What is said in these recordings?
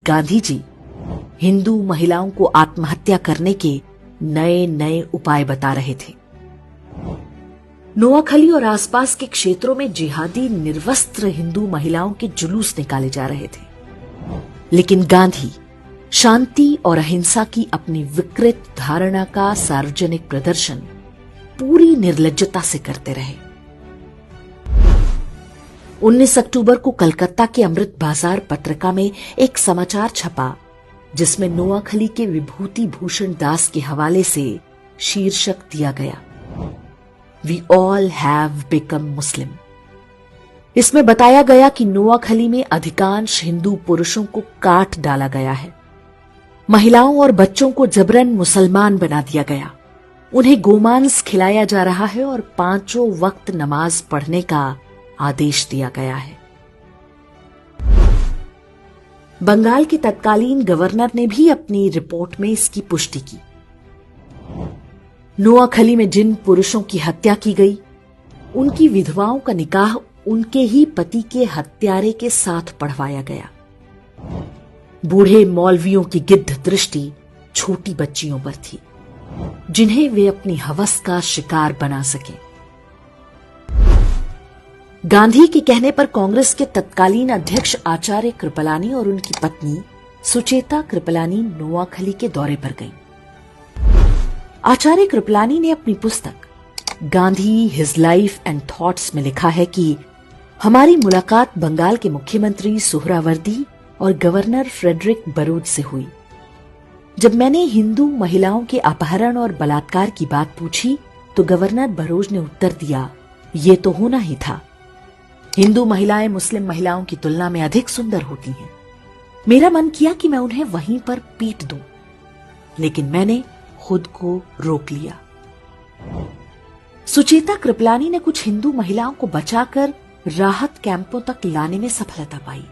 गांधी जी हिंदू महिलाओं को आत्महत्या करने के नए नए उपाय बता रहे थे। नोआखली और आसपास के क्षेत्रों में जिहादी निर्वस्त्र हिंदू महिलाओं के जुलूस निकाले जा रहे थे, लेकिन गांधी शांति और अहिंसा की अपनी विकृत धारणा का सार्वजनिक प्रदर्शन पूरी निर्लज्जता से करते रहे। 19 अक्टूबर को कलकत्ता के अमृत बाजार पत्रिका में एक समाचार छपा जिसमें नोआखली के विभूति भूषण दास के हवाले से शीर्षक दिया गया, वी ऑल हैव बिकम मुस्लिम। इसमें बताया गया कि नोआखली में अधिकांश हिंदू पुरुषों को काट डाला गया है, महिलाओं और बच्चों को जबरन मुसलमान बना दिया गया, उन्हें गोमांस खिलाया जा रहा है और 5 वक्त नमाज पढ़ने का आदेश दिया गया है। बंगाल के तत्कालीन गवर्नर ने भी अपनी रिपोर्ट में इसकी पुष्टि की। नोआखली में जिन पुरुषों की हत्या की गई, उनकी विधवाओं का निकाह उनके ही पति के हत्यारे के साथ पढ़वाया गया। बूढ़े मौलवियों की गिद्ध दृष्टि छोटी बच्चियों पर थी, जिन्हें वे अपनी हवस का शिकार बना सके। गांधी के कहने पर कांग्रेस के तत्कालीन अध्यक्ष आचार्य कृपलानी और उनकी पत्नी सुचेता कृपलानी नोआखली के दौरे पर गईं। आचार्य कृपलानी ने अपनी पुस्तक Gandhi his life and thoughts में लिखा है कि हमारी मुलाकात बंगाल के मुख्यमंत्री सुहरावर्दी और गवर्नर फ्रेडरिक बरूच से हुई। जब मैंने हिंदू महिलाओं के अपहरण और बलात्कार की बात पूछी तो गवर्नर बरोज ने उत्तर दिया, ये तो होना ही था। हिंदू महिलाएं मुस्लिम महिलाओं की तुलना में अधिक सुंदर होती हैं। मेरा मन किया कि मैं उन्हें वहीं पर पीट दूं, लेकिन मैंने खुद को रोक लिया। सुचेता कृपलानी ने कुछ हिंदू महिलाओं को बचाकर राहत कैंपों तक लाने में सफलता पाई।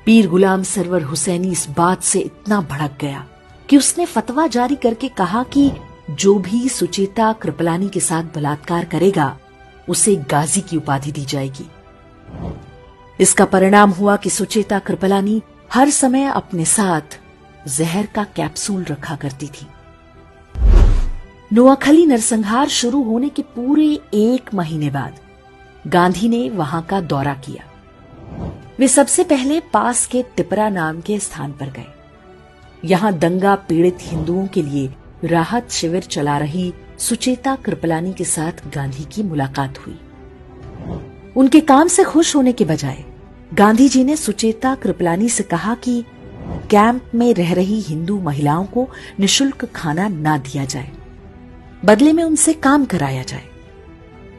पीर गुलाम सरवर हुसैनी इस बात से इतना भड़क गया कि उसने फतवा जारी करके कहा कि जो भी सुचेता कृपलानी के साथ बलात्कार करेगा उसे गाजी की उपाधि दी जाएगी। इसका परिणाम हुआ कि सुचेता कृपलानी हर समय अपने साथ जहर का कैप्सूल रखा करती थी। नोआखली नरसंहार शुरू होने के पूरे 1 महीने बाद गांधी ने वहां का दौरा किया। वे सबसे पहले पास के तिपरा नाम के स्थान पर गए। यहां दंगा पीड़ित हिंदुओं के लिए राहत शिविर चला रही सुचेता कृपलानी के साथ गांधी की मुलाकात हुई। उनके काम से खुश होने के बजाय गांधी जी ने सुचेता कृपलानी से कहा कि कैंप में रह रही हिंदू महिलाओं को निशुल्क खाना ना दिया जाए, बदले में उनसे काम कराया जाए।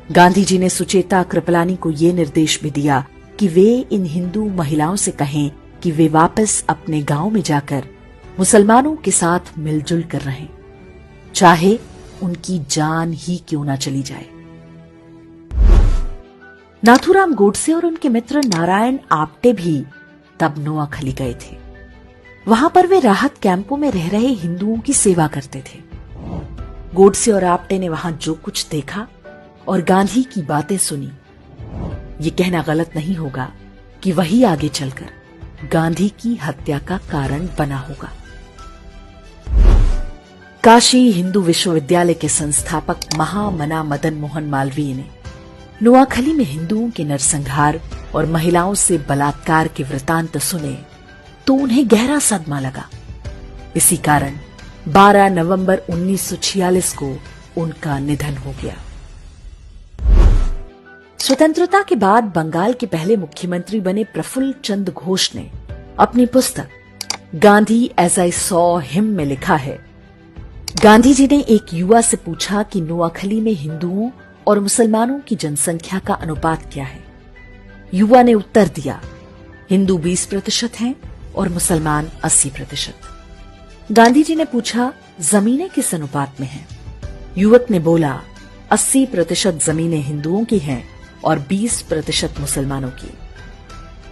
गांधी जी ने सुचेता कृपलानी को यह निर्देश भी दिया कि वे इन हिंदू महिलाओं से कहें कि वे वापस अपने गांव में जाकर मुसलमानों के साथ मिलजुल कर रहें, चाहे उनकी जान ही क्यों ना चली जाए। नाथूराम गोडसे और उनके मित्र नारायण आप्टे भी तब नोआखली गए थे। वहां पर वे राहत कैंपों में रह रहे हिंदुओं की सेवा करते थे। गोडसे और आप्टे ने वहां जो कुछ देखा और गांधी की बातें सुनी, ये कहना गलत नहीं होगा कि वही आगे चलकर गांधी की हत्या का कारण बना होगा। काशी हिंदू विश्वविद्यालय के संस्थापक महामना मदन मोहन मालवीय ने नोआखली में हिंदुओं के नरसंहार और महिलाओं से बलात्कार के वृतांत सुने तो उन्हें गहरा सदमा लगा। इसी कारण 12 नवंबर 1946 को उनका निधन हो गया। स्वतंत्रता के बाद बंगाल के पहले मुख्यमंत्री बने प्रफुल्ल चंद्र घोष ने अपनी पुस्तक Gandhi as I saw him में लिखा है, गांधी जी ने एक युवा से पूछा कि नोआखली में हिंदुओं और मुसलमानों की जनसंख्या का अनुपात क्या है। युवा ने उत्तर दिया, हिंदू 20% हैं और मुसलमान 80%। गांधी जी ने पूछा, जमीनें किस अनुपात में हैं? युवक ने बोला, 80% जमीनें हिंदुओं की हैं और 20% मुसलमानों की।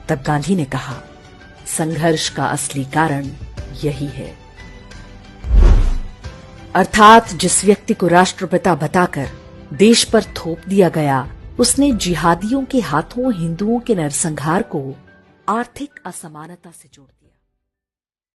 तब गांधी ने कहा, संघर्ष का असली कारण यही है। अर्थात जिस व्यक्ति को राष्ट्रपिता बताकर देश पर थोप दिया गया, उसने जिहादियों के हाथों हिंदुओं के नरसंहार को आर्थिक असमानता से जोड़ दिया।